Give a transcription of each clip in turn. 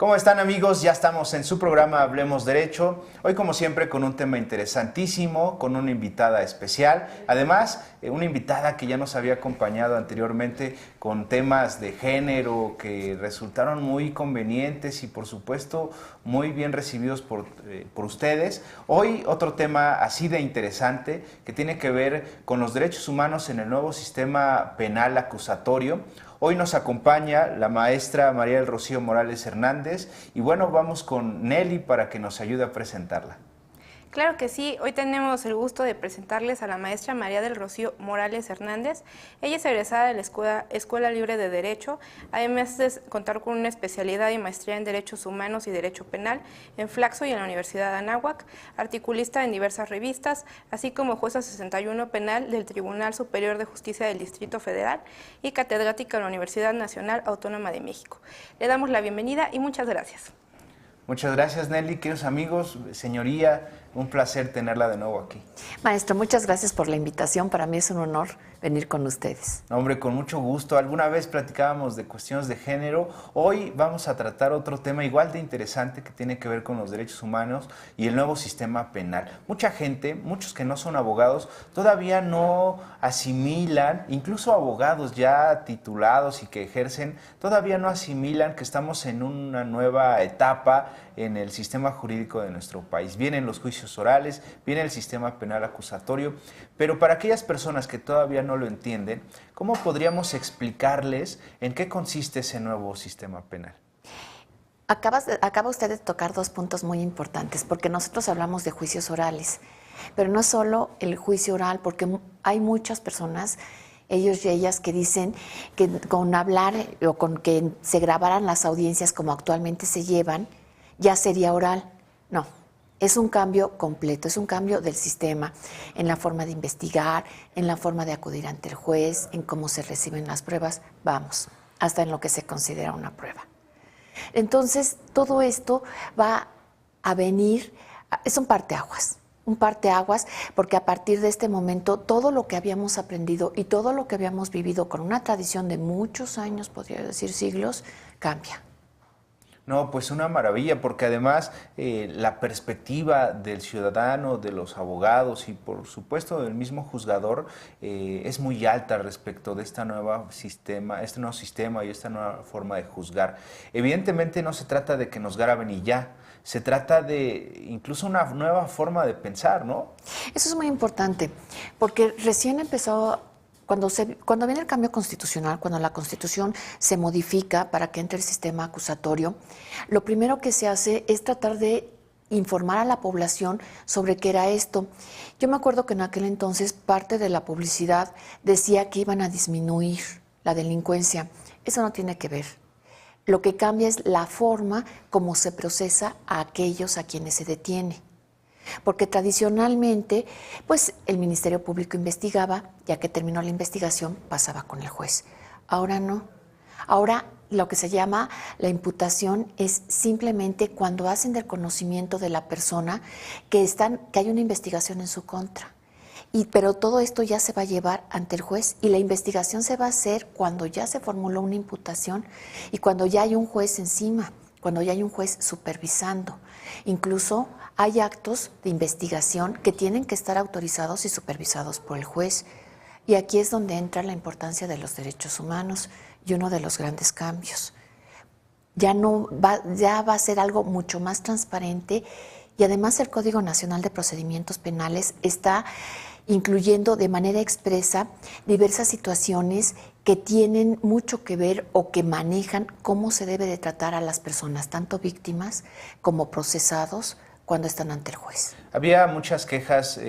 ¿Cómo están, amigos? Ya estamos en su programa Hablemos Derecho. Hoy, como siempre, con un tema interesantísimo, con una invitada especial. Además, una invitada que ya nos había acompañado anteriormente con temas de género que resultaron muy convenientes y, por supuesto, muy bien recibidos por ustedes. Hoy, otro tema así de interesante que tiene que ver con los derechos humanos en el nuevo sistema penal acusatorio. Hoy nos acompaña la maestra María del Rocío Morales Hernández y bueno, vamos con Nelly para que nos ayude a presentarla. Claro que sí, hoy tenemos el gusto de presentarles a la maestra María del Rocío Morales Hernández. Ella es egresada de la Escuela Libre de Derecho, además de contar con una especialidad y maestría en Derechos Humanos y Derecho Penal en Flaxo y en la Universidad de Anáhuac, articulista en diversas revistas, así como jueza 61 penal del Tribunal Superior de Justicia del Distrito Federal y catedrática en la Universidad Nacional Autónoma de México. Le damos la bienvenida y muchas gracias. Muchas gracias, Nelly. Queridos amigos, señoría, un placer tenerla de nuevo aquí. Maestro, muchas gracias por la invitación. Para mí es un honor venir con ustedes. Hombre, con mucho gusto. Alguna vez platicábamos de cuestiones de género. Hoy vamos a tratar otro tema igual de interesante que tiene que ver con los derechos humanos y el nuevo sistema penal. Mucha gente, muchos que no son abogados, todavía no asimilan, incluso abogados ya titulados y que ejercen, todavía no asimilan que estamos en una nueva etapa en el sistema jurídico de nuestro país. Vienen los juicios orales, viene el sistema penal acusatorio, pero para aquellas personas que todavía no lo entienden, ¿cómo podríamos explicarles en qué consiste ese nuevo sistema penal? Acaba usted de tocar dos puntos muy importantes, porque nosotros hablamos de juicios orales, pero no solo el juicio oral, porque hay muchas personas, ellos y ellas, que dicen que con hablar o con que se grabaran las audiencias como actualmente se llevan, ya sería oral. No, es un cambio completo, es un cambio del sistema en la forma de investigar, en la forma de acudir ante el juez, en cómo se reciben las pruebas, vamos, hasta en lo que se considera una prueba. Entonces, todo esto va a venir, es un parteaguas, porque a partir de este momento todo lo que habíamos aprendido y todo lo que habíamos vivido con una tradición de muchos años, podría decir siglos, cambia. No, pues una maravilla, porque además la perspectiva del ciudadano, de los abogados y por supuesto del mismo juzgador es muy alta respecto de este nuevo sistema y esta nueva forma de juzgar. Evidentemente no se trata de que nos graben y ya, se trata de incluso una nueva forma de pensar, ¿no? Eso es muy importante, porque recién empezó. Cuando viene el cambio constitucional, cuando la Constitución se modifica para que entre el sistema acusatorio, lo primero que se hace es tratar de informar a la población sobre qué era esto. Yo me acuerdo que en aquel entonces parte de la publicidad decía que iban a disminuir la delincuencia. Eso no tiene que ver. Lo que cambia es la forma como se procesa a aquellos a quienes se detiene. Porque tradicionalmente, pues el Ministerio Público investigaba, ya que terminó la investigación, pasaba con el juez. Ahora no. Ahora lo que se llama la imputación es simplemente cuando hacen del conocimiento de la persona que hay una investigación en su contra. Pero todo esto ya se va a llevar ante el juez y la investigación se va a hacer cuando ya se formuló una imputación y cuando ya hay un juez encima, cuando ya hay un juez supervisando. Incluso hay actos de investigación que tienen que estar autorizados y supervisados por el juez. Y aquí es donde entra la importancia de los derechos humanos y uno de los grandes cambios. Ya va a ser algo mucho más transparente y además el Código Nacional de Procedimientos Penales está incluyendo de manera expresa diversas situaciones que tienen mucho que ver o que manejan cómo se debe de tratar a las personas, tanto víctimas como procesados, cuando están ante el juez. Había muchas quejas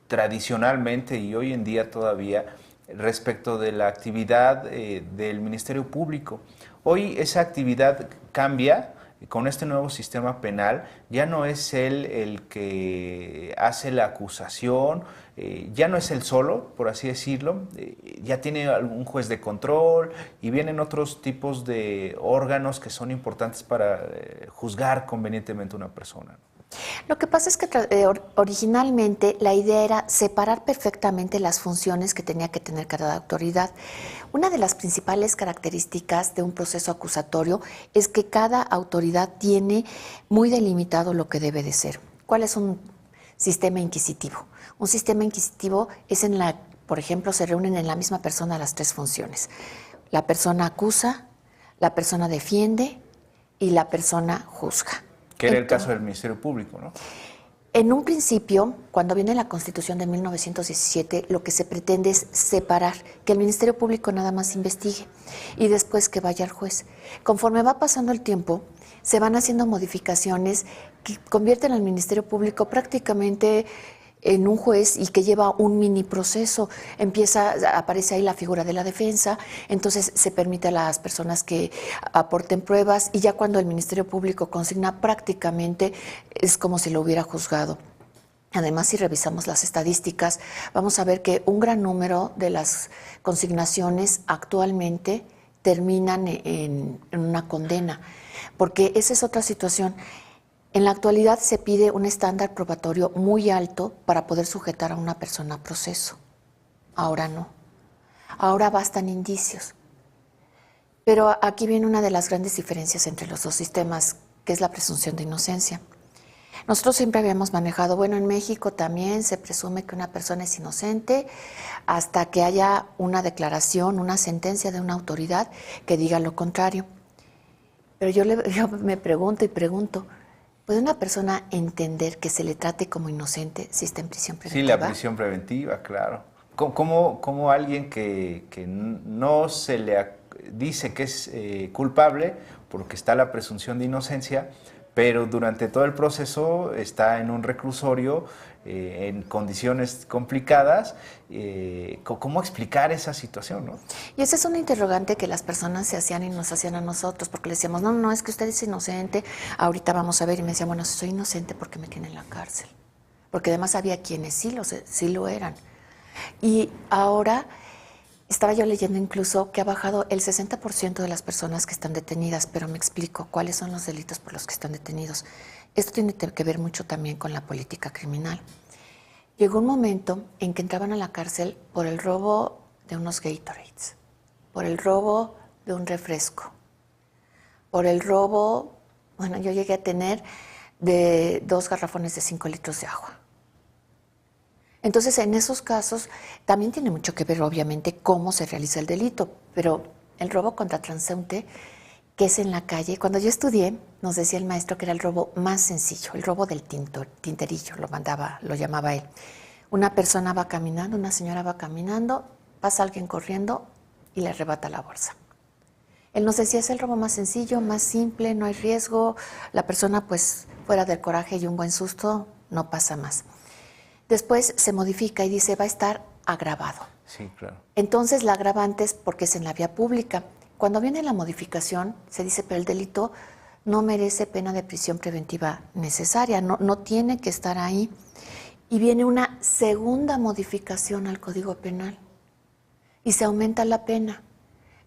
tradicionalmente y hoy en día todavía respecto de la actividad del Ministerio Público. Hoy esa actividad cambia. Con este nuevo sistema penal ya no es él el que hace la acusación, ya no es él solo, por así decirlo, ya tiene un juez de control y vienen otros tipos de órganos que son importantes para juzgar convenientemente a una persona. Lo que pasa es que originalmente la idea era separar perfectamente las funciones que tenía que tener cada autoridad. Una de las principales características de un proceso acusatorio es que cada autoridad tiene muy delimitado lo que debe de ser. ¿Cuál es un sistema inquisitivo? Un sistema inquisitivo es por ejemplo, se reúnen en la misma persona las tres funciones. La persona acusa, la persona defiende y la persona juzga. Que era el caso del Ministerio Público, ¿no? En un principio, cuando viene la Constitución de 1917, lo que se pretende es separar, que el Ministerio Público nada más investigue y después que vaya al juez. Conforme va pasando el tiempo, se van haciendo modificaciones que convierten al Ministerio Público prácticamente en un juez y que lleva un mini proceso. Aparece ahí la figura de la defensa, entonces se permite a las personas que aporten pruebas y ya cuando el Ministerio Público consigna prácticamente es como si lo hubiera juzgado. Además, si revisamos las estadísticas, vamos a ver que un gran número de las consignaciones actualmente terminan en una condena, porque esa es otra situación. En la actualidad se pide un estándar probatorio muy alto para poder sujetar a una persona a proceso. Ahora no. Ahora bastan indicios. Pero aquí viene una de las grandes diferencias entre los dos sistemas, que es la presunción de inocencia. Nosotros siempre habíamos manejado, bueno, en México también se presume que una persona es inocente hasta que haya una declaración, una sentencia de una autoridad que diga lo contrario. Pero yo me pregunto y pregunto, ¿puede una persona entender que se le trate como inocente si está en prisión preventiva? Sí, la prisión preventiva, claro. ¿Cómo alguien que no se le dice que es culpable, porque está la presunción de inocencia, pero durante todo el proceso está en un reclusorio, en condiciones complicadas, ¿cómo explicar esa situación, no? Y esa es una interrogante que las personas se hacían y nos hacían a nosotros, porque le decíamos, no, es que usted es inocente, ahorita vamos a ver, y me decían, bueno, soy inocente porque me tienen en la cárcel, porque además había quienes sí lo eran. Y ahora estaba yo leyendo incluso que ha bajado el 60% de las personas que están detenidas, pero me explico cuáles son los delitos por los que están detenidos. Esto tiene que ver mucho también con la política criminal. Llegó un momento en que entraban a la cárcel por el robo de unos Gatorades, por el robo de un refresco, por el robo, bueno, yo llegué a tener de 2 garrafones de 5 litros de agua. Entonces, en esos casos también tiene mucho que ver, obviamente, cómo se realiza el delito, pero el robo contra transeúnte, que es en la calle, cuando yo estudié, nos decía el maestro que era el robo más sencillo, el robo del tinterillo, lo llamaba él. Una persona va caminando, una señora va caminando, pasa alguien corriendo y le arrebata la bolsa. Él nos decía, es el robo más sencillo, más simple, no hay riesgo, la persona pues fuera del coraje y un buen susto, no pasa más. Después se modifica y dice, va a estar agravado. Sí, claro. Entonces la agravante es porque es en la vía pública. Cuando viene la modificación, se dice, pero el delito no merece pena de prisión preventiva necesaria, no tiene que estar ahí. Y viene una segunda modificación al Código Penal y se aumenta la pena.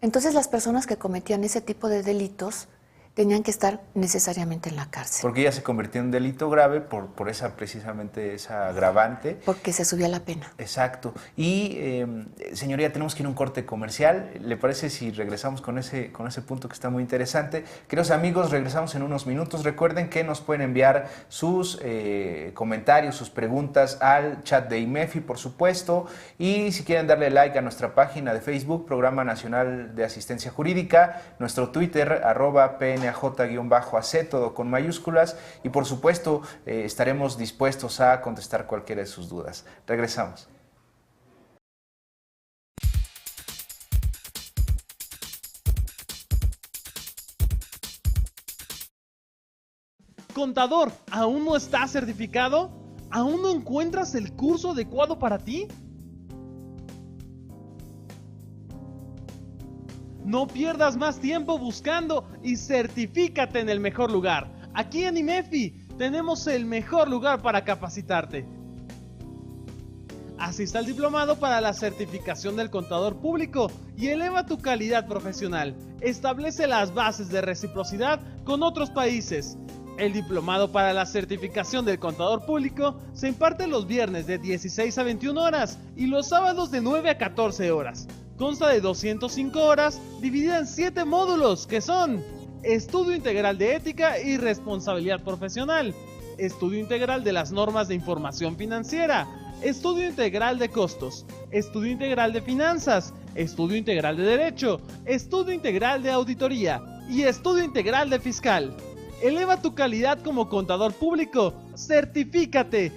Entonces las personas que cometían ese tipo de delitos tenían que estar necesariamente en la cárcel. Porque ya se convirtió en un delito grave por precisamente esa agravante. Porque se subía la pena. Exacto. Y, señoría, tenemos que ir a un corte comercial. ¿Le parece si regresamos con ese punto que está muy interesante? Queridos amigos, regresamos en unos minutos. Recuerden que nos pueden enviar sus comentarios, sus preguntas al chat de IMEFI, por supuesto. Y si quieren darle like a nuestra página de Facebook, Programa Nacional de Asistencia Jurídica, nuestro Twitter, @PNAJ_AC, todo con mayúsculas, y por supuesto estaremos dispuestos a contestar cualquiera de sus dudas. Regresamos. Contador, ¿aún no estás certificado? ¿Aún no encuentras el curso adecuado para ti? No pierdas más tiempo buscando y certifícate en el mejor lugar. Aquí en IMEFI tenemos el mejor lugar para capacitarte. Asista al diplomado para la certificación del contador público y eleva tu calidad profesional. Establece las bases de reciprocidad con otros países. El diplomado para la certificación del contador público se imparte los viernes de 16 a 21 horas y los sábados de 9 a 14 horas. Consta de 205 horas dividida en 7 módulos que son: Estudio integral de ética y responsabilidad profesional, Estudio integral de las normas de información financiera, Estudio integral de costos, Estudio integral de finanzas, Estudio integral de derecho, Estudio integral de auditoría y Estudio integral de fiscal. Eleva tu calidad como contador público. ¡Certifícate!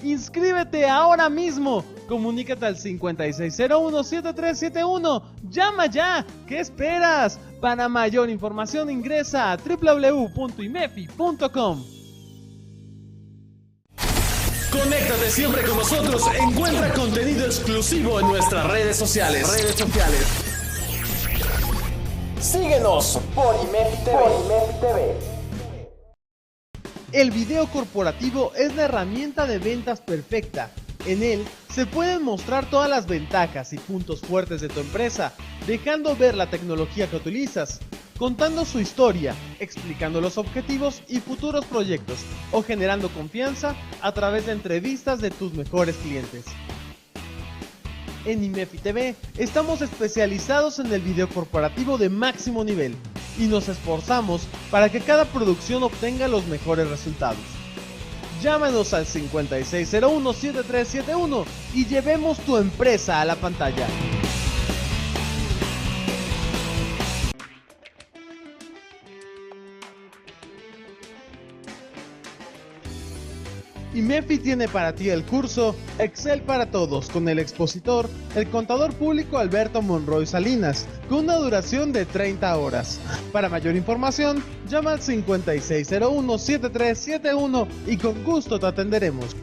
¡Inscríbete ahora mismo! Comunícate al 5601-7371. ¡Llama ya! ¿Qué esperas? Para mayor información ingresa a www.imefi.com. Conéctate siempre con nosotros. Encuentra contenido exclusivo en nuestras redes sociales. Síguenos por IMEFI TV. El video corporativo es la herramienta de ventas perfecta. En él se pueden mostrar todas las ventajas y puntos fuertes de tu empresa, dejando ver la tecnología que utilizas, contando su historia, explicando los objetivos y futuros proyectos, o generando confianza a través de entrevistas de tus mejores clientes. En IMEFI TV estamos especializados en el video corporativo de máximo nivel y nos esforzamos para que cada producción obtenga los mejores resultados. Llámanos al 5601-7371 y llevemos tu empresa a la pantalla. IMEFI tiene para ti el curso Excel para Todos con el expositor, el contador público Alberto Monroy Salinas, con una duración de 30 horas. Para mayor información, llama al 5601-7371 y con gusto te atenderemos.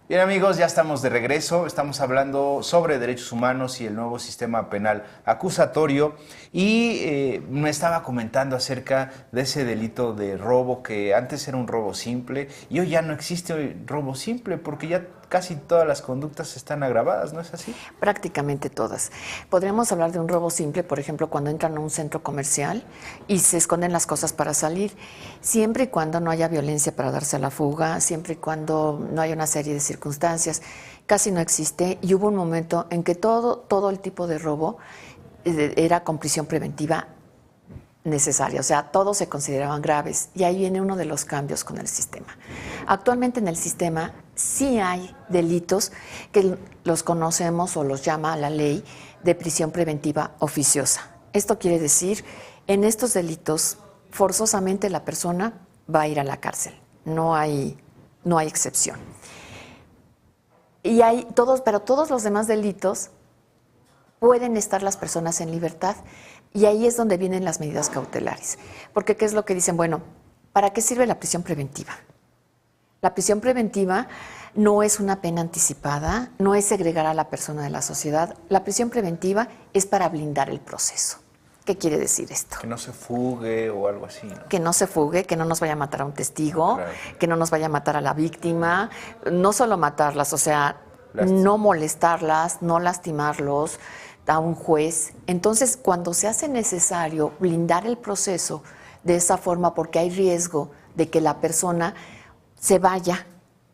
Bien amigos, ya estamos de regreso, estamos hablando sobre derechos humanos y el nuevo sistema penal acusatorio y me estaba comentando acerca de ese delito de robo que antes era un robo simple y hoy ya no existe robo simple porque ya casi todas las conductas están agravadas, ¿no es así? Prácticamente todas. Podríamos hablar de un robo simple, por ejemplo, cuando entran a un centro comercial y se esconden las cosas para salir, siempre y cuando no haya violencia para darse a la fuga, siempre y cuando no haya una serie de circunstancias. Casi no existe y hubo un momento en que todo el tipo de robo era con prisión preventiva necesaria, o sea, todos se consideraban graves y ahí viene uno de los cambios con el sistema. Actualmente en el sistema sí hay delitos que los conocemos o los llama la ley de prisión preventiva oficiosa. Esto quiere decir, en estos delitos forzosamente la persona va a ir a la cárcel, no hay excepción. Y hay pero todos los demás delitos pueden estar las personas en libertad. Y ahí es donde vienen las medidas cautelares. Porque ¿qué es lo que dicen? Bueno, ¿para qué sirve la prisión preventiva? La prisión preventiva no es una pena anticipada, no es segregar a la persona de la sociedad. La prisión preventiva es para blindar el proceso. ¿Qué quiere decir esto? Que no se fugue o algo así, ¿no? Que no se fugue, que no nos vaya a matar a un testigo, claro, que no nos vaya a matar a la víctima, no solo matarlas, o sea, no molestarlas, no lastimarlos, a un juez. Entonces, cuando se hace necesario blindar el proceso de esa forma porque hay riesgo de que la persona se vaya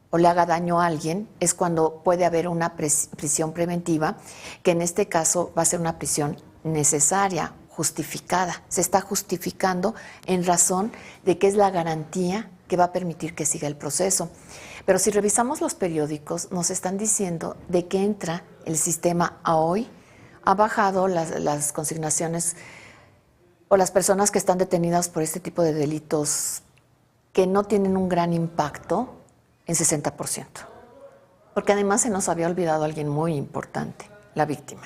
o le haga daño a alguien, es cuando puede haber una prisión preventiva, que en este caso va a ser una prisión necesaria, justificada. Se está justificando en razón de que es la garantía que va a permitir que siga el proceso. Pero si revisamos los periódicos, nos están diciendo de que entra el sistema a hoy, ha bajado las consignaciones o las personas que están detenidas por este tipo de delitos que no tienen un gran impacto en 60%. Porque además se nos había olvidado alguien muy importante, la víctima.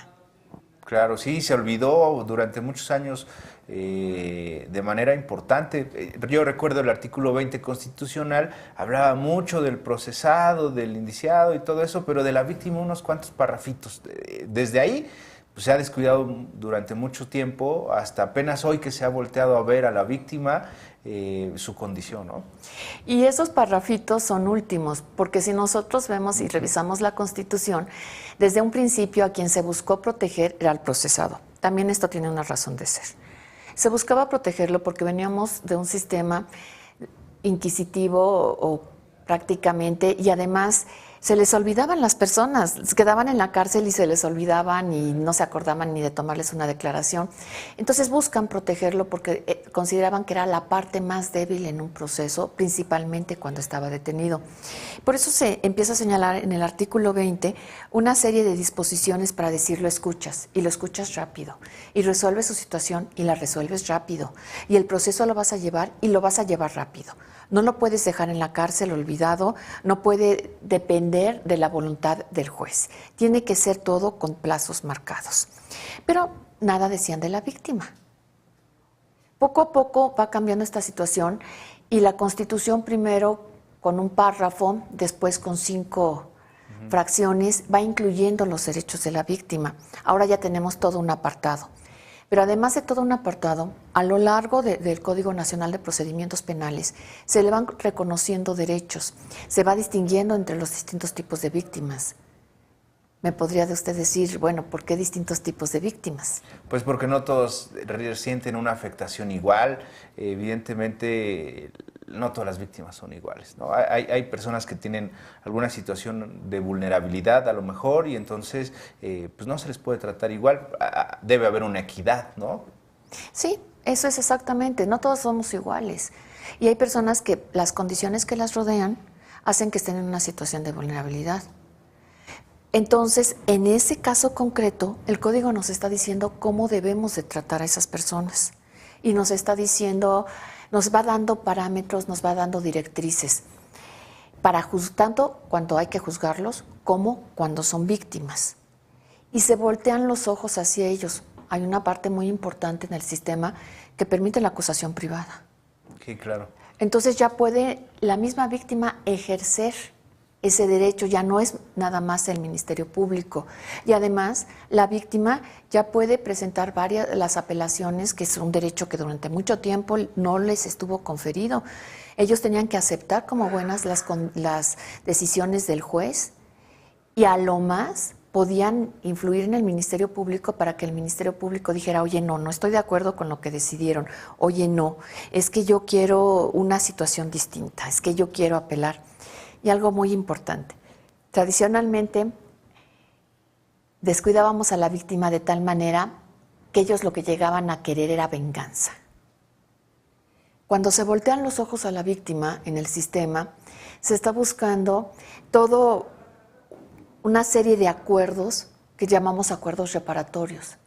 Claro, sí, se olvidó durante muchos años de manera importante. Yo recuerdo el artículo 20 constitucional, hablaba mucho del procesado, del indiciado y todo eso, pero de la víctima unos cuantos parrafitos. Desde ahí pues, se ha descuidado durante mucho tiempo, hasta apenas hoy que se ha volteado a ver a la víctima su condición, ¿no? Y esos parrafitos son últimos, porque si nosotros vemos y revisamos la Constitución, desde un principio a quien se buscó proteger era el procesado. También esto tiene una razón de ser. Se buscaba protegerlo porque veníamos de un sistema inquisitivo o prácticamente, y además se les olvidaban las personas, quedaban en la cárcel y se les olvidaban y no se acordaban ni de tomarles una declaración. Entonces buscan protegerlo porque consideraban que era la parte más débil en un proceso, principalmente cuando estaba detenido. Por eso se empieza a señalar en el artículo 20 una serie de disposiciones para decir lo escuchas, y lo escuchas rápido, y resuelves su situación y la resuelves rápido, y el proceso lo vas a llevar y lo vas a llevar rápido. No lo puedes dejar en la cárcel olvidado, no puede depender de la voluntad del juez. Tiene que ser todo con plazos marcados. Pero nada decían de la víctima. Poco a poco va cambiando esta situación y la Constitución primero con un párrafo, después con 5 fracciones, va incluyendo los derechos de la víctima. Ahora ya tenemos todo un apartado. Pero además de todo un apartado, a lo largo del Código Nacional de Procedimientos Penales se le van reconociendo derechos, se va distinguiendo entre los distintos tipos de víctimas. ¿Me podría usted decir, bueno, por qué distintos tipos de víctimas? Pues porque no todos sienten una afectación igual. Evidentemente, no todas las víctimas son iguales, ¿no? Hay personas que tienen alguna situación de vulnerabilidad a lo mejor y entonces pues no se les puede tratar igual. Debe haber una equidad, ¿no? Sí, eso es exactamente. No todos somos iguales. Y hay personas que las condiciones que las rodean hacen que estén en una situación de vulnerabilidad. Entonces, en ese caso concreto, el código nos está diciendo cómo debemos de tratar a esas personas. Y nos está diciendo, nos va dando parámetros, nos va dando directrices, para tanto cuando hay que juzgarlos, como cuando son víctimas. Y se voltean los ojos hacia ellos. Hay una parte muy importante en el sistema que permite la acusación privada. Sí, claro. Entonces ya puede la misma víctima ejercer ese derecho, ya no es nada más el Ministerio Público. Y además, la víctima ya puede presentar las apelaciones, que es un derecho que durante mucho tiempo no les estuvo conferido. Ellos tenían que aceptar como buenas las decisiones del juez y a lo más podían influir en el Ministerio Público para que el Ministerio Público dijera, oye, no estoy de acuerdo con lo que decidieron, oye, no, es que yo quiero una situación distinta, es que yo quiero apelar. Y algo muy importante, tradicionalmente descuidábamos a la víctima de tal manera que ellos lo que llegaban a querer era venganza. Cuando se voltean los ojos a la víctima en el sistema, se está buscando todo una serie de acuerdos que llamamos acuerdos reparatorios.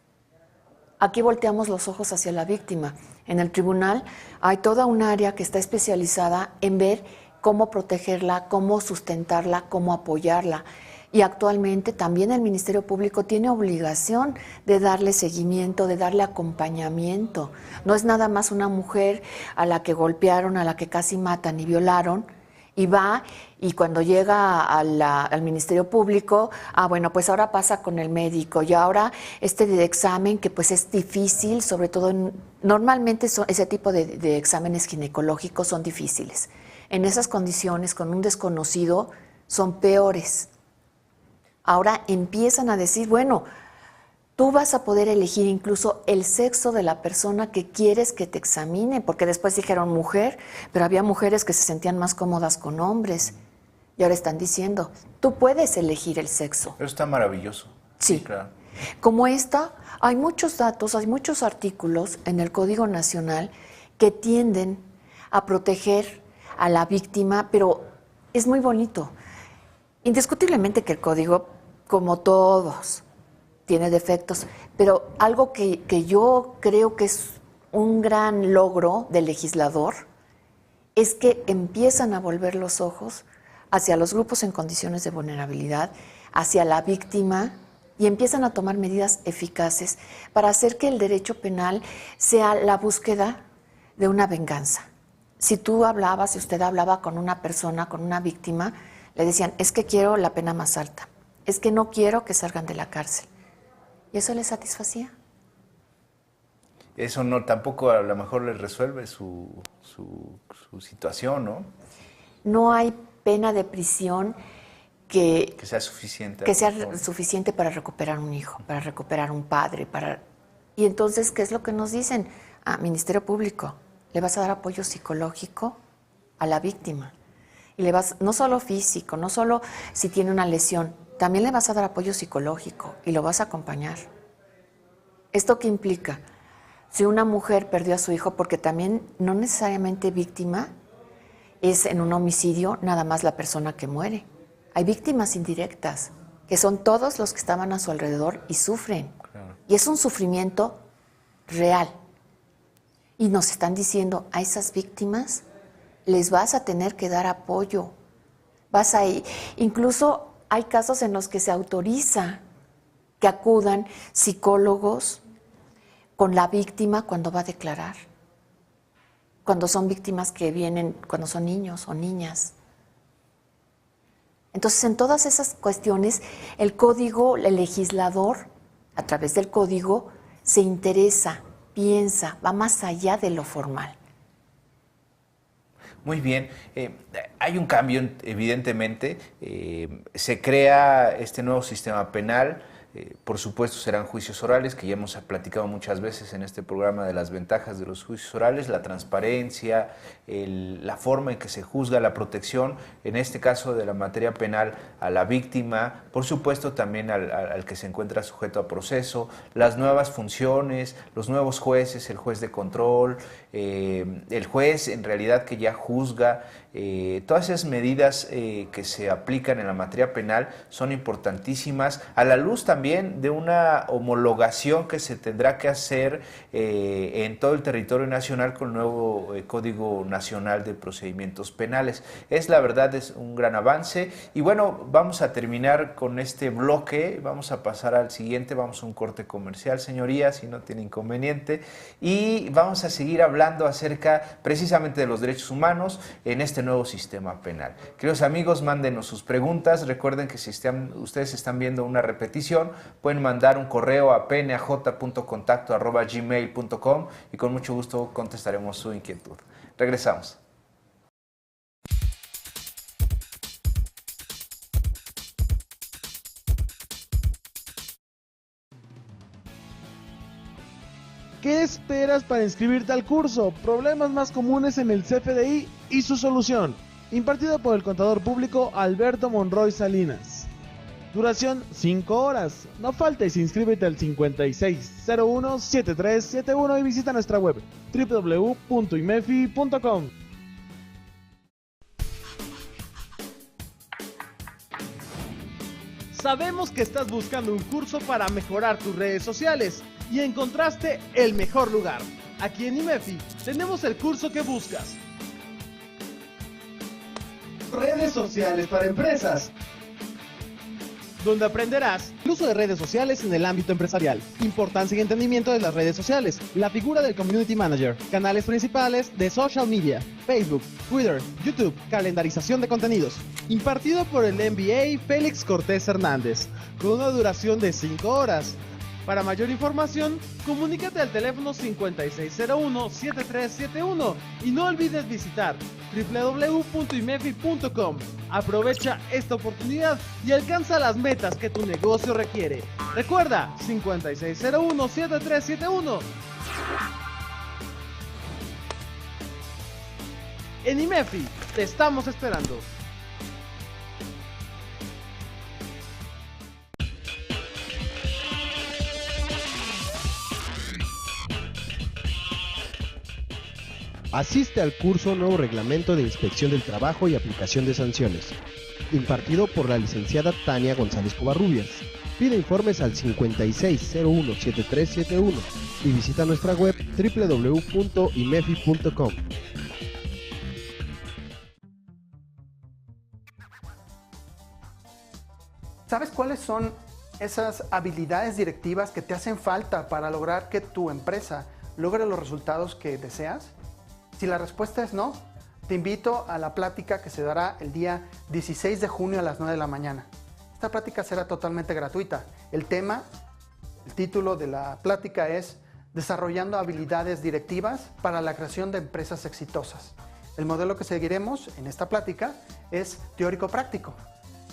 Aquí volteamos los ojos hacia la víctima. En el tribunal hay toda un área que está especializada en ver cómo protegerla, cómo sustentarla, cómo apoyarla. Y actualmente también el Ministerio Público tiene obligación de darle seguimiento, de darle acompañamiento. No es nada más una mujer a la que golpearon, a la que casi matan y violaron, y va, y cuando llega al Ministerio Público, bueno, pues ahora pasa con el médico, y ahora de examen que pues es difícil, sobre todo, normalmente ese tipo de exámenes ginecológicos son difíciles. En esas condiciones, con un desconocido, son peores. Ahora empiezan a decir, bueno, tú vas a poder elegir incluso el sexo de la persona que quieres que te examine, porque después dijeron mujer, pero había mujeres que se sentían más cómodas con hombres. Y ahora están diciendo, tú puedes elegir el sexo. Eso está maravilloso. Sí. Claro. Como hay muchos datos, hay muchos artículos en el Código Nacional que tienden a proteger a la víctima, pero es muy bonito. Indiscutiblemente que el código, como todos, tiene defectos, pero algo que yo creo que es un gran logro del legislador es que empiezan a volver los ojos hacia los grupos en condiciones de vulnerabilidad, hacia la víctima, y empiezan a tomar medidas eficaces para hacer que el derecho penal sea la búsqueda de una venganza. Si usted hablaba con una persona, con una víctima, le decían, es que quiero la pena más alta, es que no quiero que salgan de la cárcel. Y eso le satisfacía. Eso no tampoco a lo mejor le resuelve su situación, ¿no? No hay pena de prisión que sea suficiente. Que sea suficiente para recuperar un hijo, para recuperar un padre, Y entonces, ¿qué es lo que nos dicen? Ministerio Público, le vas a dar apoyo psicológico a la víctima. Y le vas, no solo físico, no solo si tiene una lesión, también le vas a dar apoyo psicológico y lo vas a acompañar. ¿Esto qué implica? Si una mujer perdió a su hijo, porque también no necesariamente víctima es en un homicidio nada más la persona que muere. Hay víctimas indirectas, que son todos los que estaban a su alrededor y sufren. Claro. Y es un sufrimiento real. Y nos están diciendo, a esas víctimas les vas a tener que dar apoyo. Incluso hay casos en los que se autoriza que acudan psicólogos con la víctima cuando va a declarar. Cuando son víctimas que vienen, cuando son niños o niñas. Entonces, en todas esas cuestiones, el código, el legislador, a través del código, se interesa, piensa, va más allá de lo formal. Muy bien. Hay un cambio, evidentemente. Se crea este nuevo sistema penal. Por supuesto serán juicios orales, que ya hemos platicado muchas veces en este programa de las ventajas de los juicios orales, la transparencia, la forma en que se juzga, la protección, en este caso de la materia penal, a la víctima, por supuesto también al que se encuentra sujeto a proceso, las nuevas funciones, los nuevos jueces, el juez de control, el juez en realidad que ya juzga, todas esas medidas que se aplican en la materia penal son importantísimas, a la luz también de una homologación que se tendrá que hacer en todo el territorio nacional con el nuevo Código Nacional de Procedimientos Penales. La verdad es un gran avance y bueno, vamos a terminar con este bloque, vamos a pasar al siguiente, vamos a un corte comercial, señorías, si no tiene inconveniente, y vamos a seguir hablando acerca precisamente de los derechos humanos en este nuevo sistema penal. Queridos amigos, mándenos sus preguntas, recuerden que si ustedes están viendo una repetición, pueden mandar un correo a pnaj.contacto@gmail.com y con mucho gusto contestaremos su inquietud. Regresamos. ¿Qué esperas para inscribirte al curso? Problemas más comunes en el CFDI y su solución. Impartido por el contador público Alberto Monroy Salinas. Duración 5 horas. No faltes, inscríbete al 5601-7371 y visita nuestra web www.imefi.com. Sabemos que estás buscando un curso para mejorar tus redes sociales y encontraste el mejor lugar. Aquí en IMEFI tenemos el curso que buscas. Redes sociales para empresas, donde aprenderás el uso de redes sociales en el ámbito empresarial, importancia y entendimiento de las redes sociales, la figura del Community Manager, canales principales de social media, Facebook, Twitter, YouTube, calendarización de contenidos, impartido por el MBA Félix Cortés Hernández, con una duración de 5 horas. Para mayor información, comunícate al teléfono 5601-7371 y no olvides visitar www.imefi.com. Aprovecha esta oportunidad y alcanza las metas que tu negocio requiere. Recuerda, 5601-7371. En IMEFI, te estamos esperando. Asiste al curso Nuevo Reglamento de Inspección del Trabajo y Aplicación de Sanciones, impartido por la licenciada Tania González Covarrubias. Pide informes al 5601-7371 y visita nuestra web www.imefi.com. ¿Sabes cuáles son esas habilidades directivas que te hacen falta para lograr que tu empresa logre los resultados que deseas? Si la respuesta es no, te invito a la plática que se dará el día 16 de junio a las 9 de la mañana. Esta plática será totalmente gratuita. El tema, El título de la plática es Desarrollando habilidades directivas para la creación de empresas exitosas. El modelo que seguiremos en esta plática es teórico-práctico.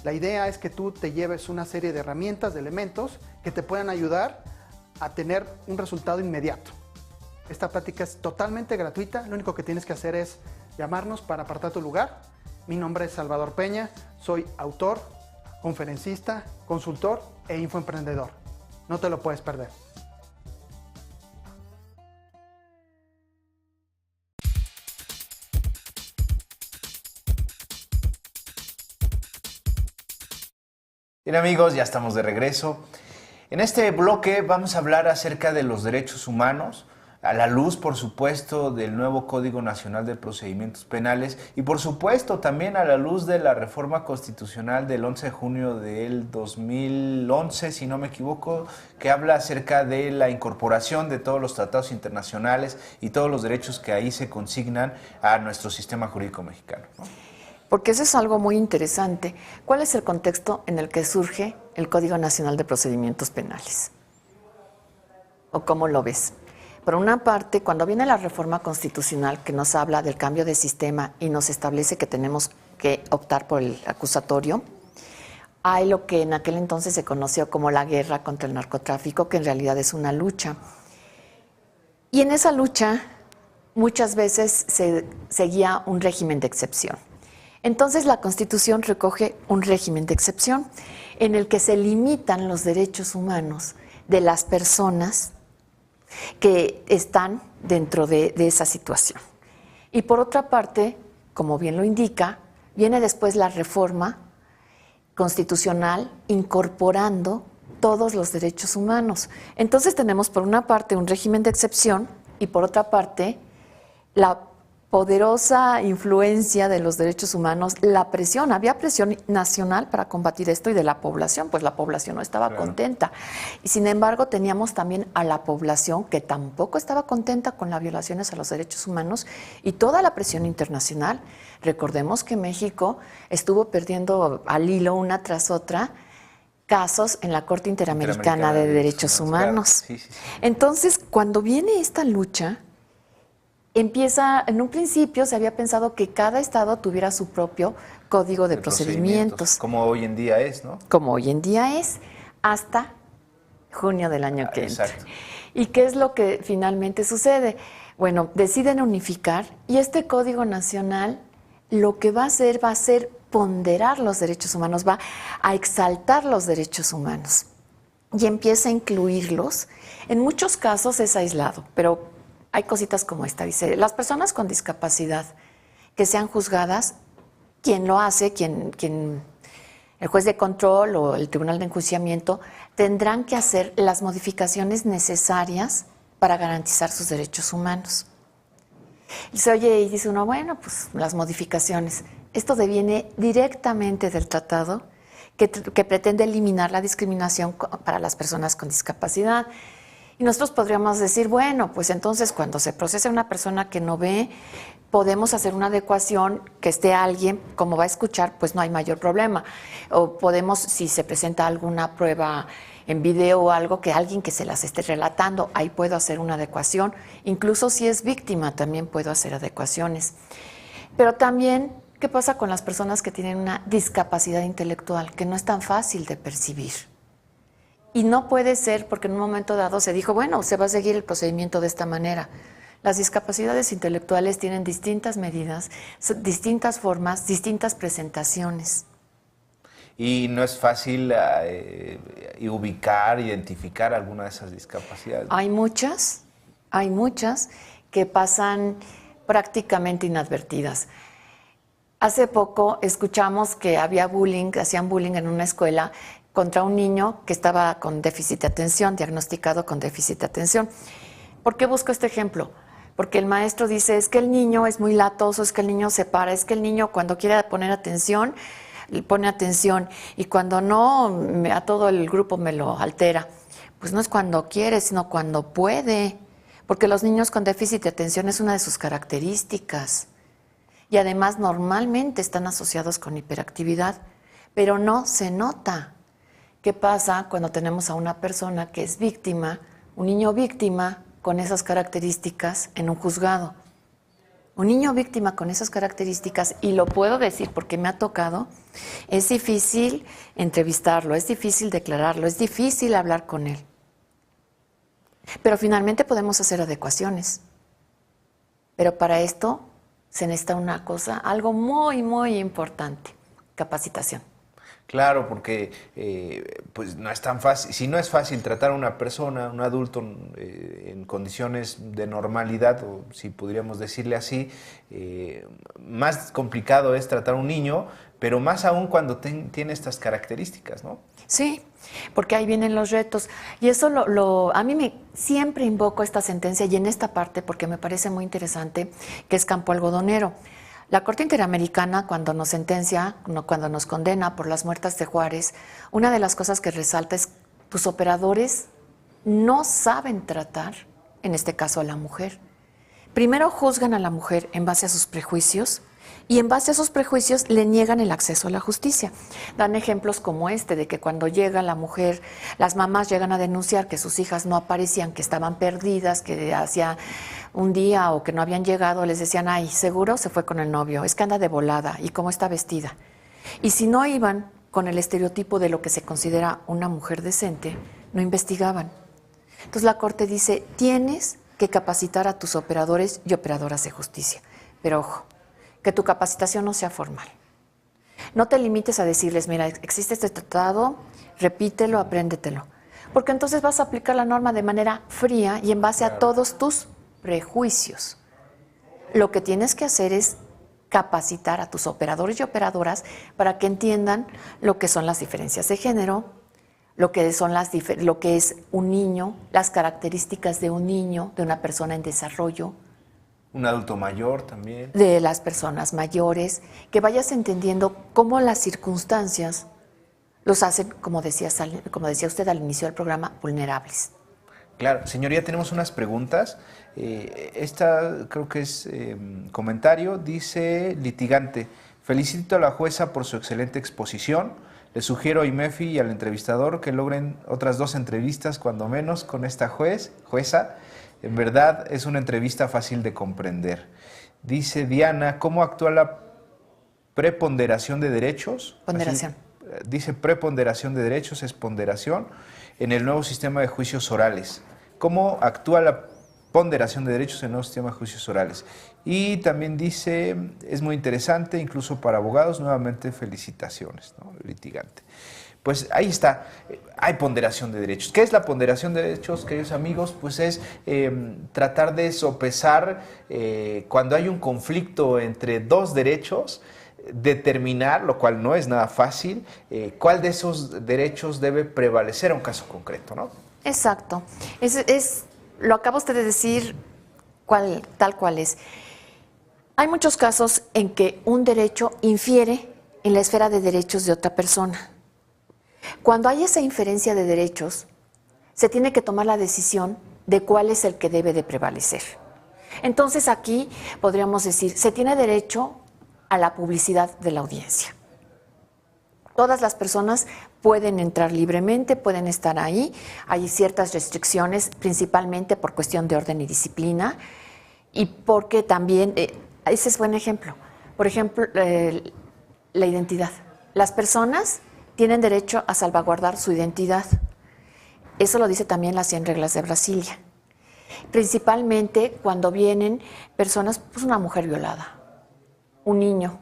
La idea es que tú te lleves una serie de herramientas, de elementos que te puedan ayudar a tener un resultado inmediato. Esta plática es totalmente gratuita, lo único que tienes que hacer es llamarnos para apartar tu lugar. Mi nombre es Salvador Peña, soy autor, conferencista, consultor e infoemprendedor. No te lo puedes perder. Bien amigos, ya estamos de regreso. En este bloque vamos a hablar acerca de los derechos humanos, a la luz, por supuesto, del nuevo Código Nacional de Procedimientos Penales y, por supuesto, también a la luz de la reforma constitucional del 11 de junio del 2011, si no me equivoco, que habla acerca de la incorporación de todos los tratados internacionales y todos los derechos que ahí se consignan a nuestro sistema jurídico mexicano, ¿no? Porque eso es algo muy interesante. ¿Cuál es el contexto en el que surge el Código Nacional de Procedimientos Penales? ¿O cómo lo ves? Por una parte, cuando viene la reforma constitucional que nos habla del cambio de sistema y nos establece que tenemos que optar por el acusatorio, hay lo que en aquel entonces se conoció como la guerra contra el narcotráfico, que en realidad es una lucha. Y en esa lucha muchas veces se seguía un régimen de excepción. Entonces la Constitución recoge un régimen de excepción en el que se limitan los derechos humanos de las personas que están dentro de esa situación. Y por otra parte, como bien lo indica, viene después la reforma constitucional incorporando todos los derechos humanos. Entonces tenemos por una parte un régimen de excepción y por otra parte la poderosa influencia de los derechos humanos, la presión, había presión nacional para combatir esto y de la población, pues la población no estaba contenta. Y sin embargo teníamos también a la población que tampoco estaba contenta con las violaciones a los derechos humanos y toda la presión internacional. Recordemos que México estuvo perdiendo al hilo una tras otra casos en la Corte Interamericana de Derechos Humanos. Claro. Sí. Entonces, cuando viene esta lucha, empieza, en un principio se había pensado que cada estado tuviera su propio código de procedimientos. Como hoy en día es, ¿no? Como hoy en día es, hasta junio del año que entra. Exacto. ¿Y qué es lo que finalmente sucede? Bueno, deciden unificar y este código nacional lo que va a ser ponderar los derechos humanos, va a exaltar los derechos humanos y empieza a incluirlos. En muchos casos es aislado, pero hay cositas como esta, dice, las personas con discapacidad que sean juzgadas, quien lo hace, el juez de control o el tribunal de enjuiciamiento, tendrán que hacer las modificaciones necesarias para garantizar sus derechos humanos. Y se oye y dice uno, bueno, pues las modificaciones. Esto deviene directamente del tratado que pretende eliminar la discriminación para las personas con discapacidad. Y nosotros podríamos decir, bueno, pues entonces cuando se procesa una persona que no ve, podemos hacer una adecuación, que esté alguien, como va a escuchar, pues no hay mayor problema. O podemos, si se presenta alguna prueba en video o algo, que alguien que se las esté relatando, ahí puedo hacer una adecuación. Incluso si es víctima, también puedo hacer adecuaciones. Pero también, ¿qué pasa con las personas que tienen una discapacidad intelectual, que no es tan fácil de percibir? Y no puede ser porque en un momento dado se dijo, bueno, se va a seguir el procedimiento de esta manera. Las discapacidades intelectuales tienen distintas medidas, distintas formas, distintas presentaciones. Y no es fácil ubicar, identificar alguna de esas discapacidades. Hay muchas que pasan prácticamente inadvertidas. Hace poco escuchamos que había bullying, que hacían bullying en una escuela contra un niño que estaba con déficit de atención, diagnosticado con déficit de atención. ¿Por qué busco este ejemplo? Porque el maestro dice, es que el niño es muy latoso, es que el niño se para, es que el niño cuando quiere poner atención, pone atención, y cuando no, a todo el grupo me lo altera. Pues no es cuando quiere, sino cuando puede, porque los niños con déficit de atención es una de sus características. Y además normalmente están asociados con hiperactividad, pero no se nota. ¿Qué pasa cuando tenemos a una persona que es víctima, un niño víctima con esas características en un juzgado? Un niño víctima con esas características, y lo puedo decir porque me ha tocado, es difícil entrevistarlo, es difícil declararlo, es difícil hablar con él. Pero finalmente podemos hacer adecuaciones. Pero para esto se necesita una cosa, algo muy, muy importante: capacitación. Claro, porque pues no es tan fácil. Si no es fácil tratar a una persona, un adulto, en condiciones de normalidad, o si podríamos decirle así, más complicado es tratar a un niño, pero más aún cuando tiene estas características, ¿no? Sí, porque ahí vienen los retos. Y eso a mí siempre invoco esta sentencia, y en esta parte, porque me parece muy interesante, que es campo algodonero. La Corte Interamericana, cuando nos sentencia, cuando nos condena por las muertes de Juárez, una de las cosas que resalta es: tus operadores no saben tratar, en este caso, a la mujer. Primero juzgan a la mujer en base a sus prejuicios, y en base a esos prejuicios le niegan el acceso a la justicia. Dan ejemplos como este, de que cuando llega la mujer, las mamás llegan a denunciar que sus hijas no aparecían, que estaban perdidas, que hacía un día o que no habían llegado, les decían: ay, seguro se fue con el novio, es que anda de volada, y cómo está vestida. Y si no iban con el estereotipo de lo que se considera una mujer decente, no investigaban. Entonces la Corte dice: tienes que capacitar a tus operadores y operadoras de justicia. Pero ojo, que tu capacitación no sea formal. No te limites a decirles: mira, existe este tratado, repítelo, apréndetelo. Porque entonces vas a aplicar la norma de manera fría y en base a todos tus prejuicios. Lo que tienes que hacer es capacitar a tus operadores y operadoras para que entiendan lo que son las diferencias de género, lo que es un niño, las características de un niño, de una persona en desarrollo, Un adulto mayor también. de las personas mayores, que vayas entendiendo cómo las circunstancias los hacen, como decía usted al inicio del programa, vulnerables. Claro, señoría, tenemos unas preguntas. Esta creo que es comentario. Dice litigante: felicito a la jueza por su excelente exposición. Le sugiero a IMEFI y al entrevistador que logren otras 2 entrevistas, cuando menos, con esta jueza. En verdad, es una entrevista fácil de comprender. Dice Diana: ¿cómo actúa la preponderación de derechos? Ponderación. Así, dice preponderación de derechos, es ponderación, en el nuevo sistema de juicios orales. ¿Cómo actúa la ponderación de derechos en el nuevo sistema de juicios orales? Y también dice: es muy interesante, incluso para abogados. Nuevamente, felicitaciones, ¿no? Litigante. Pues ahí está, hay ponderación de derechos. ¿Qué es la ponderación de derechos, queridos amigos? Pues es tratar de sopesar cuando hay un conflicto entre 2 derechos, determinar, lo cual no es nada fácil, cuál de esos derechos debe prevalecer a un caso concreto, ¿no? Exacto. Lo acaba usted de decir tal cual es. Hay muchos casos en que un derecho infiere en la esfera de derechos de otra persona. Cuando hay esa inferencia de derechos, se tiene que tomar la decisión de cuál es el que debe de prevalecer. Entonces aquí podríamos decir: se tiene derecho a la publicidad de la audiencia. Todas las personas pueden entrar libremente, pueden estar ahí. Hay ciertas restricciones, principalmente por cuestión de orden y disciplina, y porque también, ese es buen ejemplo. Por ejemplo, la identidad. Las personas tienen derecho a salvaguardar su identidad. Eso lo dice también las 100 reglas de Brasilia. Principalmente cuando vienen personas, pues una mujer violada, un niño.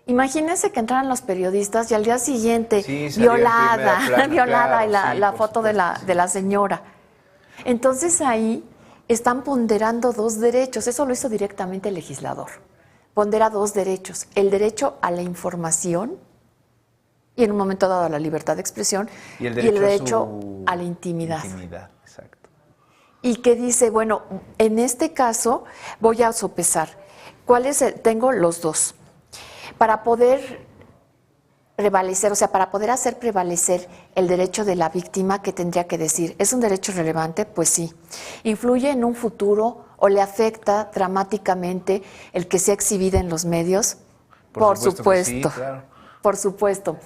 Imagínense que entraran los periodistas y al día siguiente, violada, violada, claro, y la foto de la señora. Entonces ahí están ponderando 2 derechos. Eso lo hizo directamente el legislador. Pondera 2 derechos: el derecho a la información, y en un momento dado a la libertad de expresión, y el derecho a la intimidad. Exacto. Y que dice: bueno, en este caso voy a sopesar tengo los 2. Para poder prevalecer, o sea, para poder hacer prevalecer el derecho de la víctima, ¿qué tendría que decir? ¿Es un derecho relevante? Pues sí. ¿Influye en un futuro o le afecta dramáticamente el que sea exhibida en los medios? Por supuesto. Sí, claro. Por supuesto.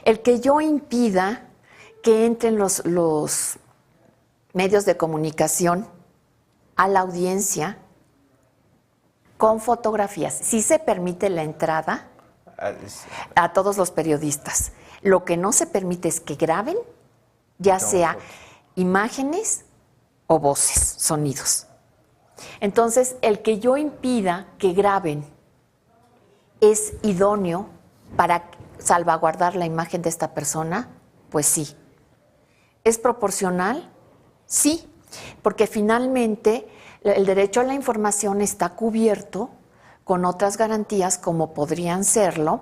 El que yo impida que entren los medios de comunicación a la audiencia con fotografías. Sí se permite la entrada a todos los periodistas. Lo que no se permite es que graben, ya sea imágenes o voces, sonidos. Entonces, el que yo impida que graben es idóneo para salvaguardar la imagen de esta persona, pues sí. ¿Es proporcional? Sí, porque finalmente el derecho a la información está cubierto con otras garantías como podrían serlo,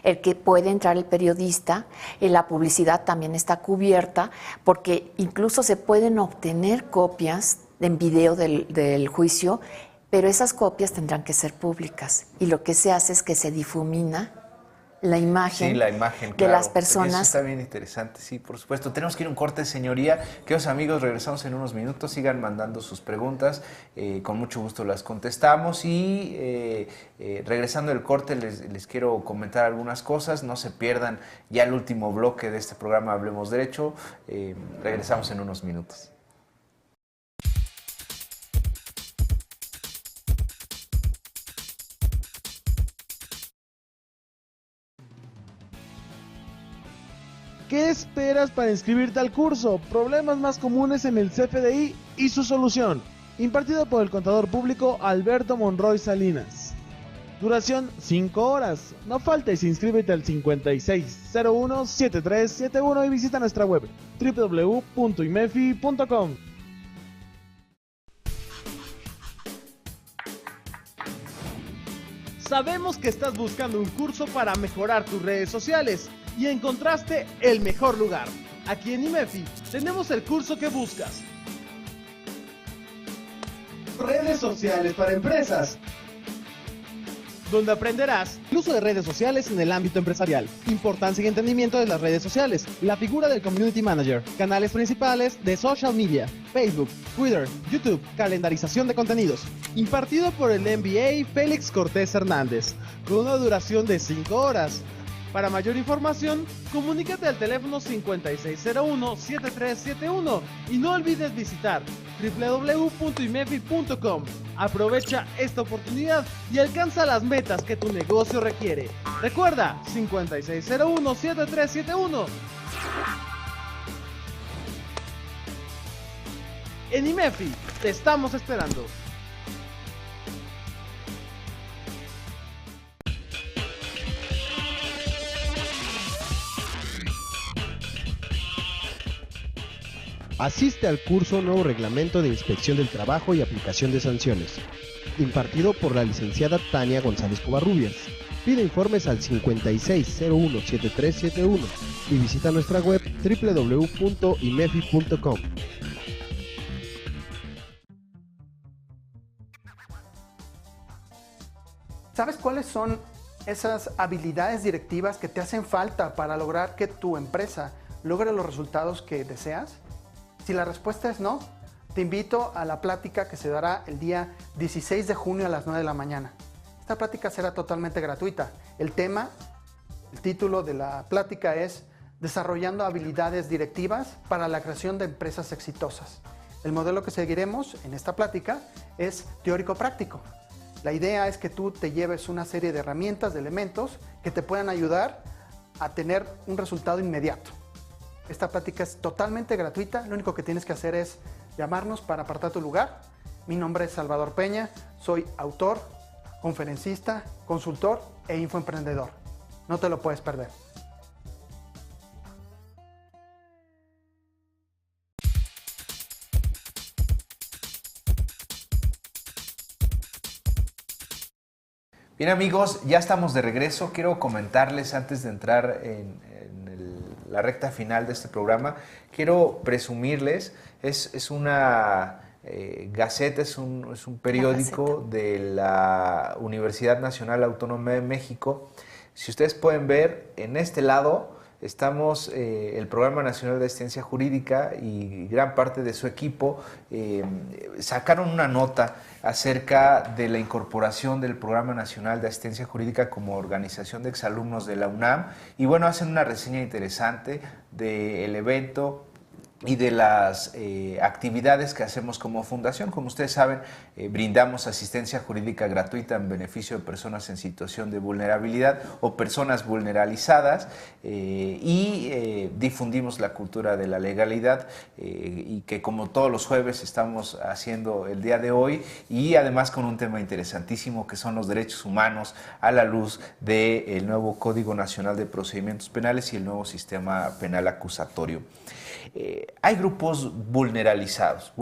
el que puede entrar el periodista, la publicidad también está cubierta, porque incluso se pueden obtener copias en video del juicio, pero esas copias tendrán que ser públicas y lo que se hace es que se difumina la imagen, de las personas. Eso está bien interesante, sí, por supuesto. Tenemos que ir a un corte, señoría. Queridos amigos, regresamos en unos minutos. Sigan mandando sus preguntas. Con mucho gusto las contestamos. Y regresando del corte, les quiero comentar algunas cosas. No se pierdan ya el último bloque de este programa Hablemos Derecho. Regresamos en unos minutos. ¿Qué esperas para inscribirte al curso? Problemas más comunes en el CFDI y su solución. Impartido por el contador público Alberto Monroy Salinas. Duración 5 horas. No faltes, inscríbete al 5601-7371 y visita nuestra web www.imefi.com. Sabemos que estás buscando un curso para mejorar tus redes sociales y encontraste el mejor lugar. Aquí en IMEFI tenemos el curso que buscas. Redes sociales para empresas, donde aprenderás el uso de redes sociales en el ámbito empresarial, importancia y entendimiento de las redes sociales, la figura del Community Manager, canales principales de social media, Facebook, Twitter, YouTube, calendarización de contenidos, impartido por el MBA Félix Cortés Hernández, con una duración de 5 horas. Para mayor información, comunícate al teléfono 5601-7371 y no olvides visitar www.imefi.com. Aprovecha esta oportunidad y alcanza las metas que tu negocio requiere. Recuerda, 5601-7371. En IMEFI, te estamos esperando. Asiste al curso Nuevo Reglamento de Inspección del Trabajo y Aplicación de Sanciones, impartido por la licenciada Tania González Covarrubias. Pide informes al 5601-7371 y visita nuestra web www.imefi.com. ¿Sabes cuáles son esas habilidades directivas que te hacen falta para lograr que tu empresa logre los resultados que deseas? Si la respuesta es no, te invito a la plática que se dará el día 16 de junio a las 9 de la mañana. Esta plática será totalmente gratuita. El título de la plática es Desarrollando habilidades directivas para la creación de empresas exitosas. El modelo que seguiremos en esta plática es teórico-práctico. La idea es que tú te lleves una serie de herramientas, de elementos que te puedan ayudar a tener un resultado inmediato. Esta plática es totalmente gratuita, lo único que tienes que hacer es llamarnos para apartar tu lugar. Mi nombre es Salvador Peña, soy autor, conferencista, consultor e infoemprendedor. No te lo puedes perder. Bien amigos, ya estamos de regreso. Quiero comentarles antes de entrar en la recta final de este programa, quiero presumirles, es una Gaceta, es un periódico de la Universidad Nacional Autónoma de México. Si ustedes pueden ver, en este lado Estamos, el Programa Nacional de Asistencia Jurídica y gran parte de su equipo sacaron una nota acerca de la incorporación del Programa Nacional de Asistencia Jurídica como organización de exalumnos de la UNAM. Y bueno, hacen una reseña interesante del evento y de las actividades que hacemos como fundación. Como ustedes saben, brindamos asistencia jurídica gratuita en beneficio de personas en situación de vulnerabilidad o personas vulnerabilizadas y difundimos la cultura de la legalidad y que como todos los jueves estamos haciendo el día de hoy, y además con un tema interesantísimo que son los derechos humanos a la luz del nuevo Código Nacional de Procedimientos Penales y el nuevo sistema penal acusatorio. Hay grupos vulnerabilizados.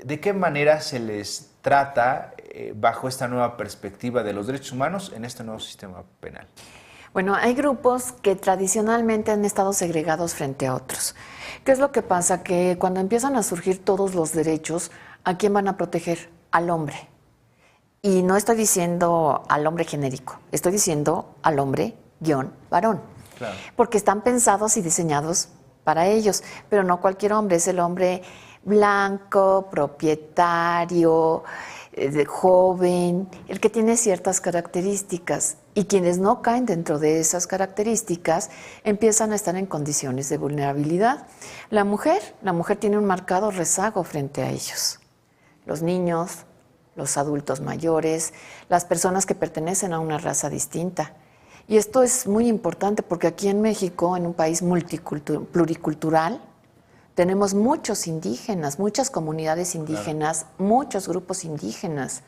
¿De qué manera se les trata bajo esta nueva perspectiva de los derechos humanos en este nuevo sistema penal? Bueno, hay grupos que tradicionalmente han estado segregados frente a otros. ¿Qué es lo que pasa? Que cuando empiezan a surgir todos los derechos, ¿a quién van a proteger? Al hombre. Y no estoy diciendo al hombre genérico, estoy diciendo al hombre _varón. Claro. Porque están pensados y diseñados para ellos, pero no cualquier hombre, es el hombre blanco, propietario, joven, el que tiene ciertas características, y quienes no caen dentro de esas características empiezan a estar en condiciones de vulnerabilidad. La mujer tiene un marcado rezago frente a ellos. Los niños, los adultos mayores, las personas que pertenecen a una raza distinta. Y esto es muy importante porque aquí en México, en un país pluricultural, tenemos muchos indígenas, muchas comunidades indígenas, claro, muchos grupos indígenas.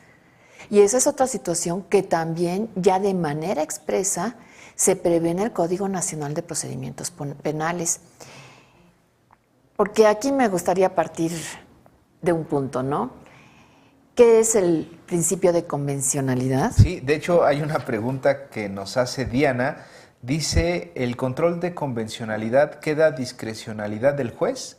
Y esa es otra situación que también ya de manera expresa se prevé en el Código Nacional de Procedimientos Penales. Porque aquí me gustaría partir de un punto, ¿no? ¿Qué es el principio de convencionalidad? Sí, de hecho hay una pregunta que nos hace Diana. Dice, ¿el control de convencionalidad queda a discrecionalidad del juez?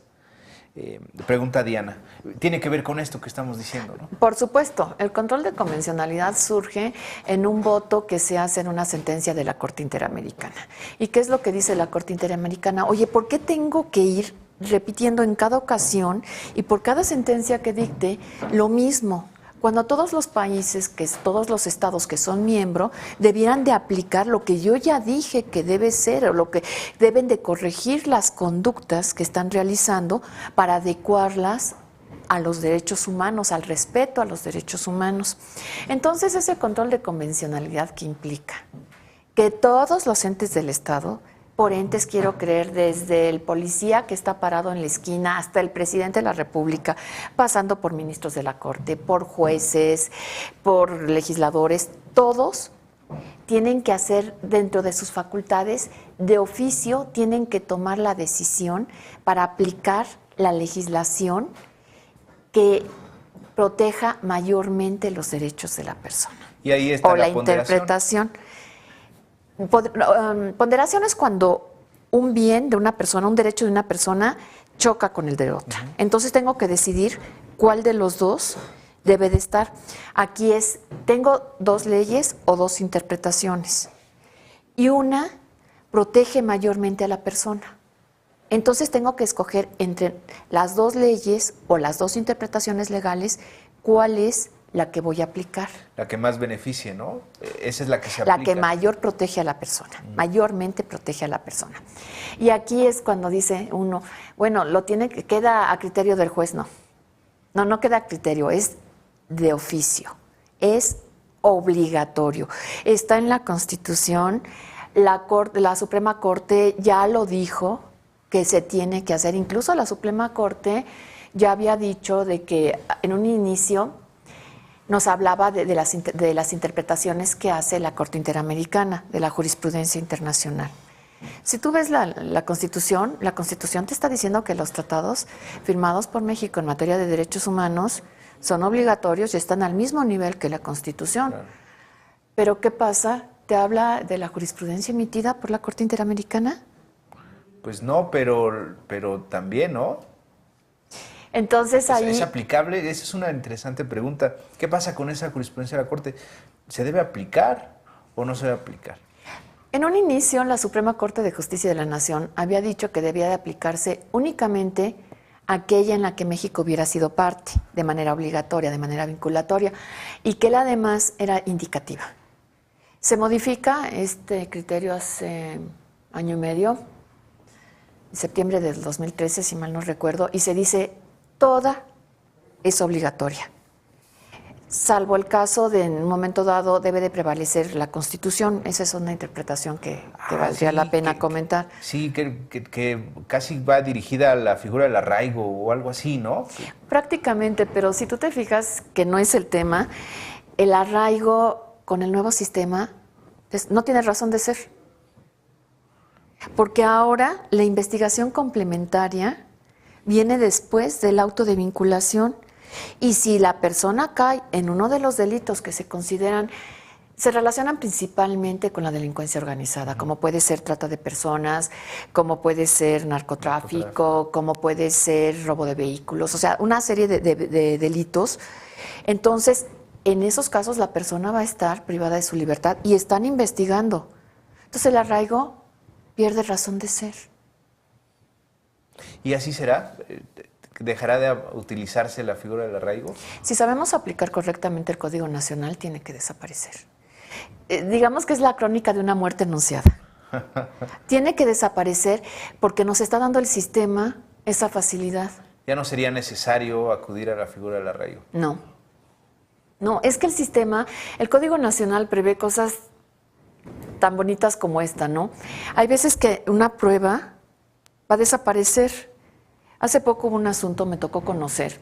Pregunta Diana. Tiene que ver con esto que estamos diciendo, ¿no? Por supuesto, el control de convencionalidad surge en un voto que se hace en una sentencia de la Corte Interamericana. ¿Y qué es lo que dice la Corte Interamericana? Oye, ¿por qué tengo que ir repitiendo en cada ocasión y por cada sentencia que dicte lo mismo? Cuando todos los países, todos los estados que son miembros, debieran de aplicar lo que yo ya dije que debe ser, o lo que deben de corregir las conductas que están realizando para adecuarlas a los derechos humanos, al respeto a los derechos humanos. Entonces, ese control de convencionalidad, ¿qué implica? Que todos los entes del Estado, por entes quiero creer desde el policía que está parado en la esquina hasta el presidente de la República, pasando por ministros de la Corte, por jueces, por legisladores, todos tienen que hacer dentro de sus facultades de oficio, tienen que tomar la decisión para aplicar la legislación que proteja mayormente los derechos de la persona. Y ahí está o la ponderación. Interpretación. Ponderación es cuando un bien de una persona, un derecho de una persona choca con el de otra. Uh-huh. Entonces tengo que decidir cuál de los dos debe de estar. Aquí tengo dos leyes o dos interpretaciones y una protege mayormente a la persona. Entonces tengo que escoger entre las dos leyes o las dos interpretaciones legales cuál es la que voy a aplicar. La que más beneficie, ¿no? Esa es la que se aplica. La que mayor protege a la persona, mayormente protege a la persona. Y aquí es cuando dice uno, bueno, queda a criterio del juez, no. No queda a criterio, es de oficio, es obligatorio. Está en la Constitución, la Suprema Corte ya lo dijo, que se tiene que hacer. Incluso la Suprema Corte ya había dicho de que en un inicio nos hablaba de las interpretaciones que hace la Corte Interamericana, de la jurisprudencia internacional. Si tú ves la Constitución te está diciendo que los tratados firmados por México en materia de derechos humanos son obligatorios y están al mismo nivel que la Constitución. Claro. Pero ¿qué pasa? ¿Te habla de la jurisprudencia emitida por la Corte Interamericana? Pues no, pero también, ¿no? Entonces ahí... ¿Es aplicable? Esa es una interesante pregunta. ¿Qué pasa con esa jurisprudencia de la Corte? ¿Se debe aplicar o no se debe aplicar? En un inicio, la Suprema Corte de Justicia de la Nación había dicho que debía de aplicarse únicamente aquella en la que México hubiera sido parte, de manera obligatoria, de manera vinculatoria, y que la demás era indicativa. Se modifica este criterio hace año y medio, en septiembre del 2013, si mal no recuerdo, y se dice toda es obligatoria, salvo el caso de en un momento dado debe de prevalecer la Constitución. Esa es una interpretación que valdría la pena comentar. Sí, que casi va dirigida a la figura del arraigo o algo así, ¿no? Prácticamente, pero si tú te fijas que no es el tema, el arraigo con el nuevo sistema no tiene razón de ser. Porque ahora la investigación complementaria viene después del auto de vinculación. Y si la persona cae en uno de los delitos que se consideran, se relacionan principalmente con la delincuencia organizada, como puede ser trata de personas, como puede ser narcotráfico, como puede ser robo de vehículos, o sea, una serie de delitos. Entonces, en esos casos la persona va a estar privada de su libertad y están investigando. Entonces el arraigo pierde razón de ser. ¿Y así será? ¿Dejará de utilizarse la figura del arraigo? Si sabemos aplicar correctamente el Código Nacional, tiene que desaparecer. Digamos que es la crónica de una muerte anunciada. Tiene que desaparecer porque nos está dando el sistema esa facilidad. ¿Ya no sería necesario acudir a la figura del arraigo? No. No, es que el sistema, el Código Nacional prevé cosas tan bonitas como esta, ¿no? Hay veces que una prueba va a desaparecer. Hace poco hubo un asunto, me tocó conocer.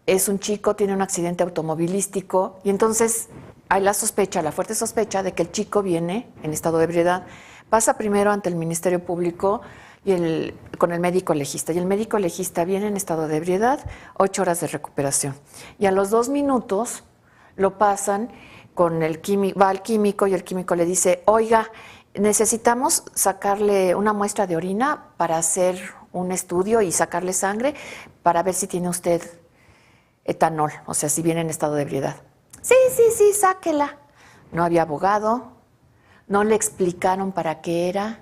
Es un chico, tiene un accidente automovilístico y entonces hay la sospecha, la fuerte sospecha de que el chico viene en estado de ebriedad. Pasa primero ante el Ministerio Público y con el médico legista. Y el médico legista viene en estado de ebriedad, 8 horas de recuperación. Y a los 2 minutos lo pasan con el químico, va al químico y el químico le dice, oiga, necesitamos sacarle una muestra de orina para hacer un estudio y sacarle sangre para ver si tiene usted etanol, o sea, si viene en estado de ebriedad. Sí, sáquela. No había abogado, no le explicaron para qué era,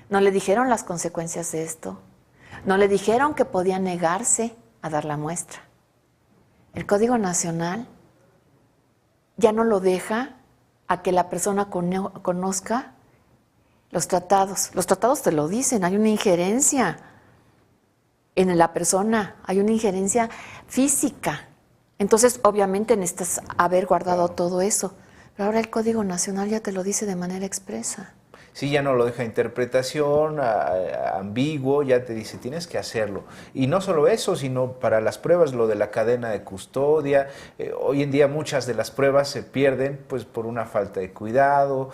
no le dijeron las consecuencias de esto, no le dijeron que podía negarse a dar la muestra. El Código Nacional ya no lo deja a que la persona conozca los tratados. Los tratados te lo dicen, hay una injerencia en la persona, hay una injerencia física. Entonces, obviamente, necesitas haber guardado todo eso. Pero ahora el Código Nacional ya te lo dice de manera expresa. Sí, ya no lo deja interpretación, ambiguo, ya te dice, tienes que hacerlo. Y no solo eso, sino para las pruebas, lo de la cadena de custodia. Hoy en día muchas de las pruebas se pierden pues por una falta de cuidado,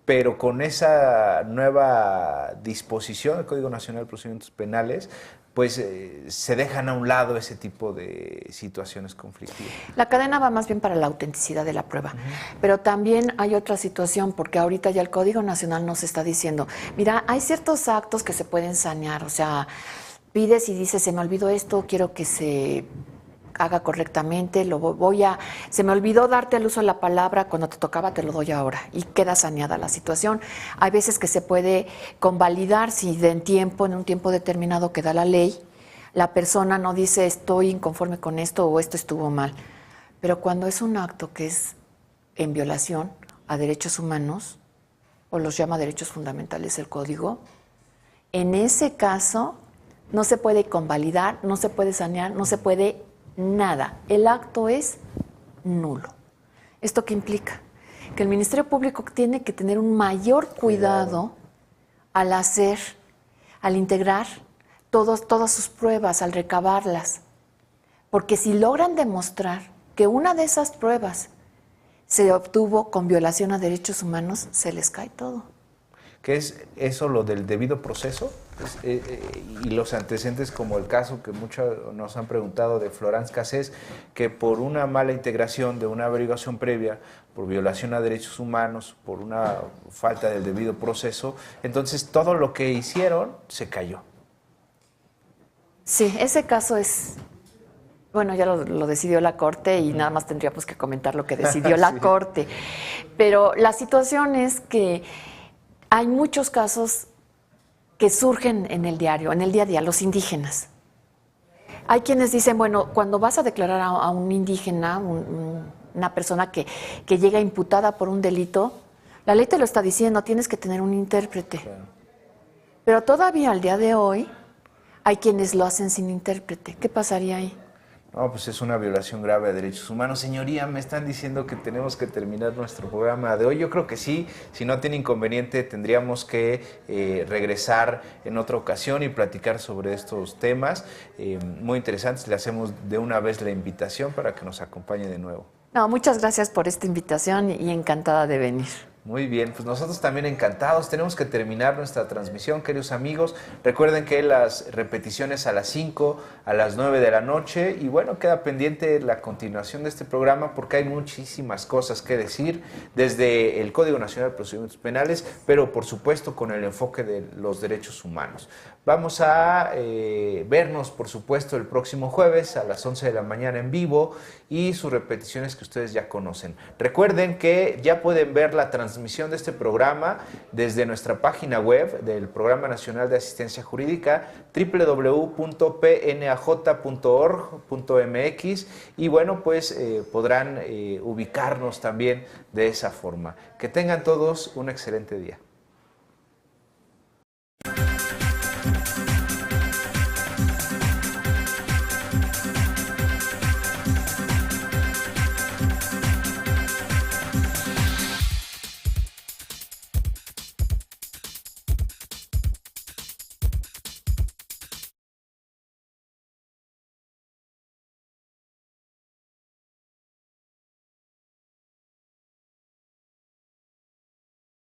pero con esa nueva disposición del Código Nacional de Procedimientos Penales, pues se dejan a un lado ese tipo de situaciones conflictivas. La cadena va más bien para la autenticidad de la prueba, pero también hay otra situación, porque ahorita ya el Código Nacional nos está diciendo, mira, hay ciertos actos que se pueden sanear, o sea, pides y dices, se me olvidó esto, quiero que se haga correctamente, se me olvidó darte el uso de la palabra, cuando te tocaba te lo doy ahora, y queda saneada la situación. Hay veces que se puede convalidar si en un tiempo determinado que da la ley, la persona no dice estoy inconforme con esto o esto estuvo mal. Pero cuando es un acto que es en violación a derechos humanos, o los llama derechos fundamentales el código, en ese caso no se puede convalidar, no se puede sanear, no se puede nada. El acto es nulo. ¿Esto qué implica? Que el Ministerio Público tiene que tener un mayor cuidado al integrar todas sus pruebas, al recabarlas. Porque si logran demostrar que una de esas pruebas se obtuvo con violación a derechos humanos, se les cae todo. ¿Qué es eso, lo del debido proceso? Y los antecedentes, como el caso que muchos nos han preguntado de Florence Cassés, que por una mala integración de una averiguación previa, por violación a derechos humanos, por una falta del debido proceso, entonces todo lo que hicieron se cayó. Sí, ese caso es... Bueno, ya lo decidió la Corte y nada más tendríamos que comentar lo que decidió la Corte. Pero la situación es que hay muchos casos que surgen en el diario, en el día a día, los indígenas. Hay quienes dicen, bueno, cuando vas a declarar a un indígena, una persona que llega imputada por un delito, la ley te lo está diciendo, tienes que tener un intérprete. Claro. Pero todavía al día de hoy hay quienes lo hacen sin intérprete. ¿Qué pasaría ahí? No, pues es una violación grave de derechos humanos. Señoría, me están diciendo que tenemos que terminar nuestro programa de hoy. Yo creo que sí, si no tiene inconveniente, tendríamos que regresar en otra ocasión y platicar sobre estos temas muy interesantes. Le hacemos de una vez la invitación para que nos acompañe de nuevo. No, muchas gracias por esta invitación y encantada de venir. Muy bien, pues nosotros también encantados. Tenemos que terminar nuestra transmisión, queridos amigos. Recuerden que las repeticiones a las 5, a las 9 de la noche. Y bueno, queda pendiente la continuación de este programa porque hay muchísimas cosas que decir desde el Código Nacional de Procedimientos Penales, pero por supuesto con el enfoque de los derechos humanos. Vamos a vernos, por supuesto, el próximo jueves a las 11 de la mañana en vivo y sus repeticiones que ustedes ya conocen. Recuerden que ya pueden ver la transmisión de este programa desde nuestra página web del Programa Nacional de Asistencia Jurídica, www.pnaj.org.mx, y bueno, pues podrán ubicarnos también de esa forma. Que tengan todos un excelente día.